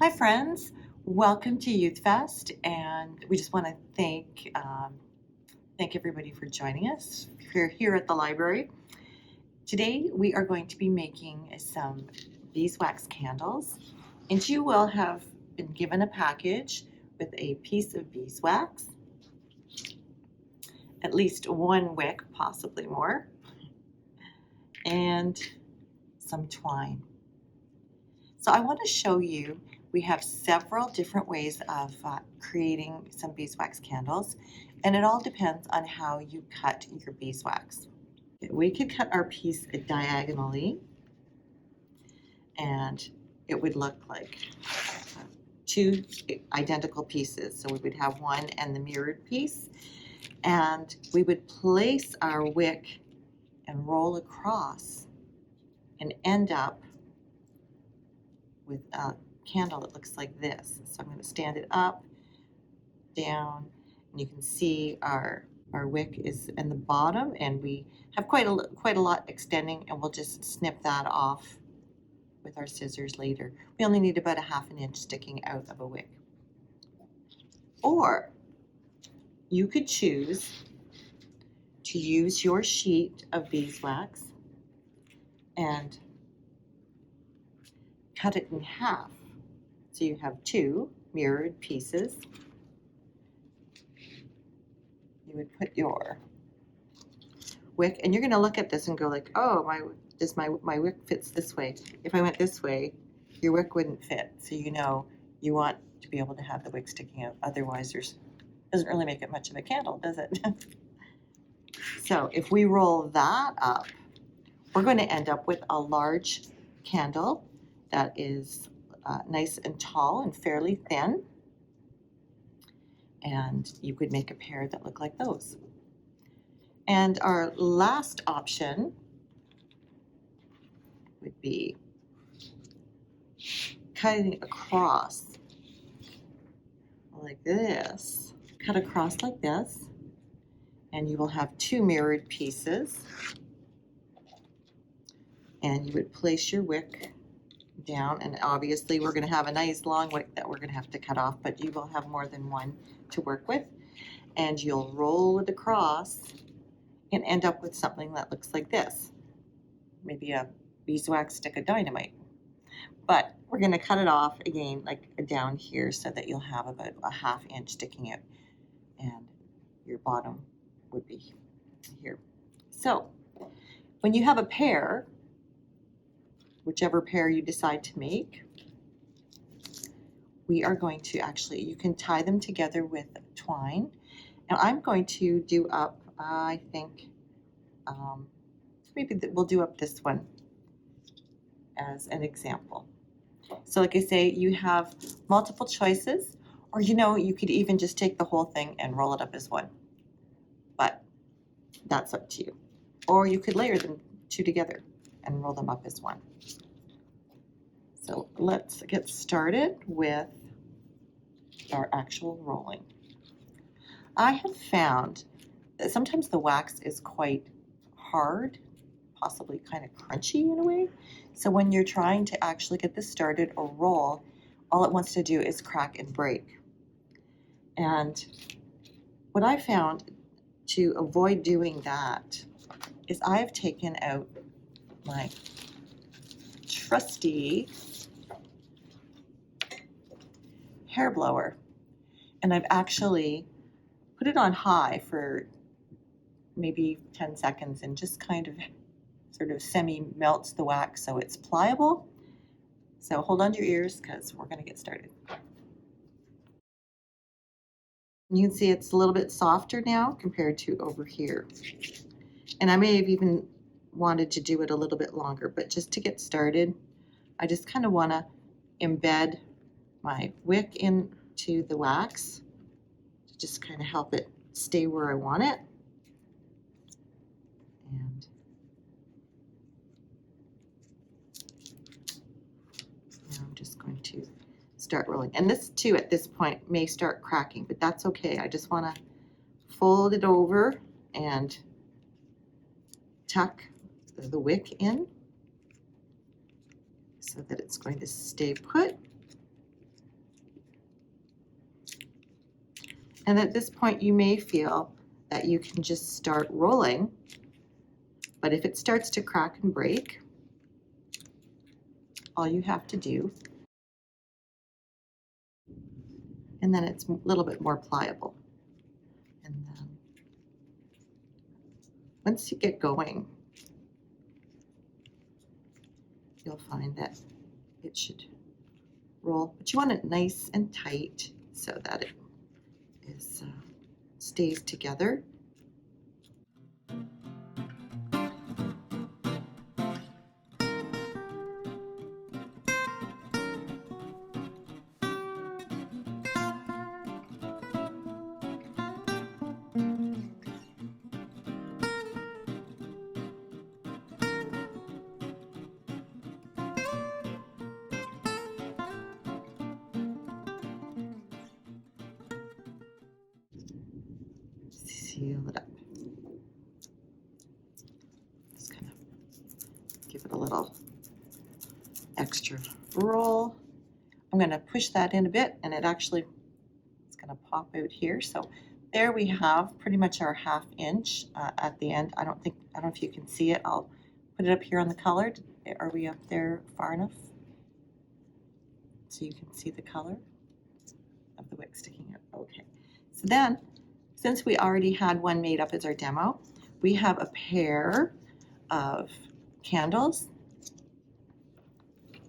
Hi friends, welcome to Youthfest, and we just want to thank everybody for joining us here at the library. Today we are going to be making some beeswax candles, and you will have been given a package with a piece of beeswax, at least one wick, possibly more, and some twine. So I want to show you, we have several different ways of creating some beeswax candles, and it all depends on how you cut your beeswax. We could cut our piece diagonally, and it would look like two identical pieces. So we would have one and the mirrored piece, and we would place our wick and roll across and end up with a candle that looks like this. So I'm going to stand it up, down, and you can see our wick is in the bottom, and we have quite a lot extending, and we'll just snip that off with our scissors later. We only need about a ½ an inch sticking out of a wick. Or you could choose to use your sheet of beeswax and cut it in half. So you have two mirrored pieces. You would put your wick, and you're going to look at this and go like, oh, my wick fits this way. If I went this way, your wick wouldn't fit. So you know you want to be able to have the wick sticking out. Otherwise, doesn't really make it much of a candle, does it? So if we roll that up, we're going to end up with a large candle that is nice and tall and fairly thin. And you could make a pair that look like those. And our last option would be cutting across like this. Cut across like this, and you will have two mirrored pieces. And you would place your wick down, and obviously we're going to have a nice long wick that we're going to have to cut off, but you will have more than one to work with. And you'll roll it across and end up with something that looks like this. Maybe a beeswax stick of dynamite. But we're going to cut it off again, like down here, so that you'll have about a ½ inch sticking out, and your bottom would be here. So when you have a pair, whichever pair you decide to make, we are going to you can tie them together with twine. And I'm going to do up, I think, maybe we'll do up this one as an example. So like I say, you have multiple choices, or you could even just take the whole thing and roll it up as one. But that's up to you. Or you could layer them two together and roll them up as one. So let's get started with our actual rolling. I have found that sometimes the wax is quite hard, possibly kind of crunchy in a way. So when you're trying to actually get this started or roll, all it wants to do is crack and break. And what I found to avoid doing that is I have taken out my trusty hair blower, and I've actually put it on high for maybe 10 seconds and just kind of sort of semi-melts the wax so it's pliable. So hold on to your ears because we're going to get started. You can see it's a little bit softer now compared to over here. And I may have even wanted to do it a little bit longer, but just to get started, I just kind of want to embed my wick into the wax to just kind of help it stay where I want it. And now I'm just going to start rolling. And this too at this point may start cracking, but that's okay. I just want to fold it over and tuck the wick in so that it's going to stay put. And at this point, you may feel that you can just start rolling, but if it starts to crack and break, all you have to do, and then it's a little bit more pliable. And then once you get going, you'll find that it should roll, but you want it nice and tight so that it is stays together. Seal it up. Just kind of give it a little extra roll. I'm going to push that in a bit, and it's going to pop out here. So there we have pretty much our 1/2 inch at the end. I don't know if you can see it. I'll put it up here on the color. Are we up there far enough so you can see the color of the wick sticking out? Okay. So then, since we already had one made up as our demo, we have a pair of candles.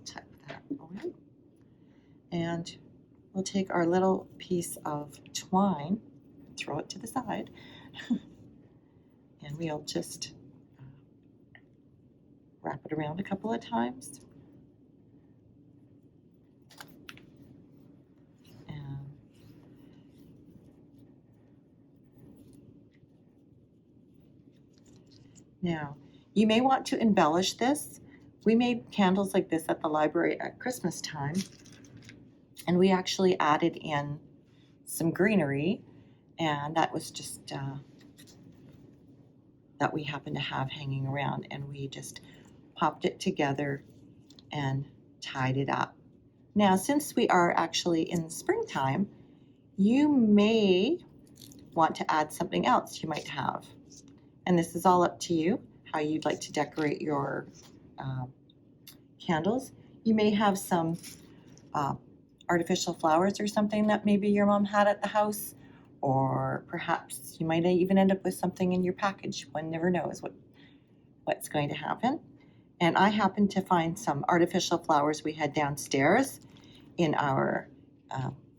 Tuck that away. And we'll take our little piece of twine, throw it to the side, and we'll just wrap it around a couple of times. And now, you may want to embellish this. We made candles like this at the library at Christmas time, and we actually added in some greenery, and that was just that we happened to have hanging around, and we just popped it together and tied it up. Now, since we are actually in springtime, you may want to add something else you might have, and this is all up to you how you'd like to decorate your candles. You may have some artificial flowers or something that maybe your mom had at the house, or perhaps you might even end up with something in your package. One never knows what's going to happen. And I happened to find some artificial flowers we had downstairs in our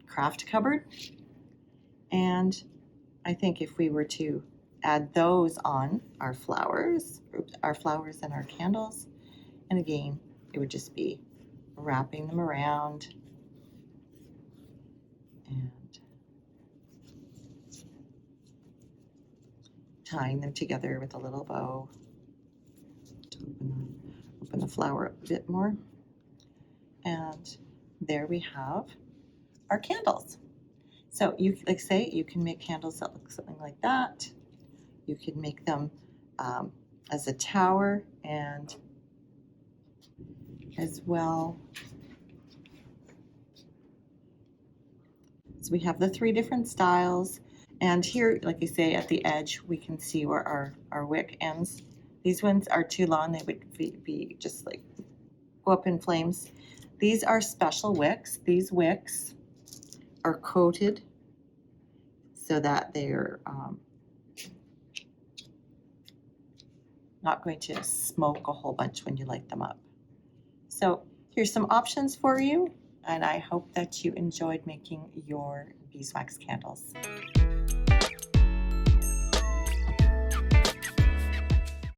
craft cupboard. And I think if we were to add those on our flowers and our candles, and again, it would just be wrapping them around and tying them together with a little bow to open the flower up a bit more. And there we have our candles. So you can make candles that look something like that. You can make them as a tower, and as well. So we have the 3 different styles, and here, like I say, at the edge, we can see where our wick ends. These ones are too long. They would be just like go up in flames. These are special wicks. These wicks are coated so that they're not going to smoke a whole bunch when you light them up. So here's some options for you, and I hope that you enjoyed making your beeswax candles.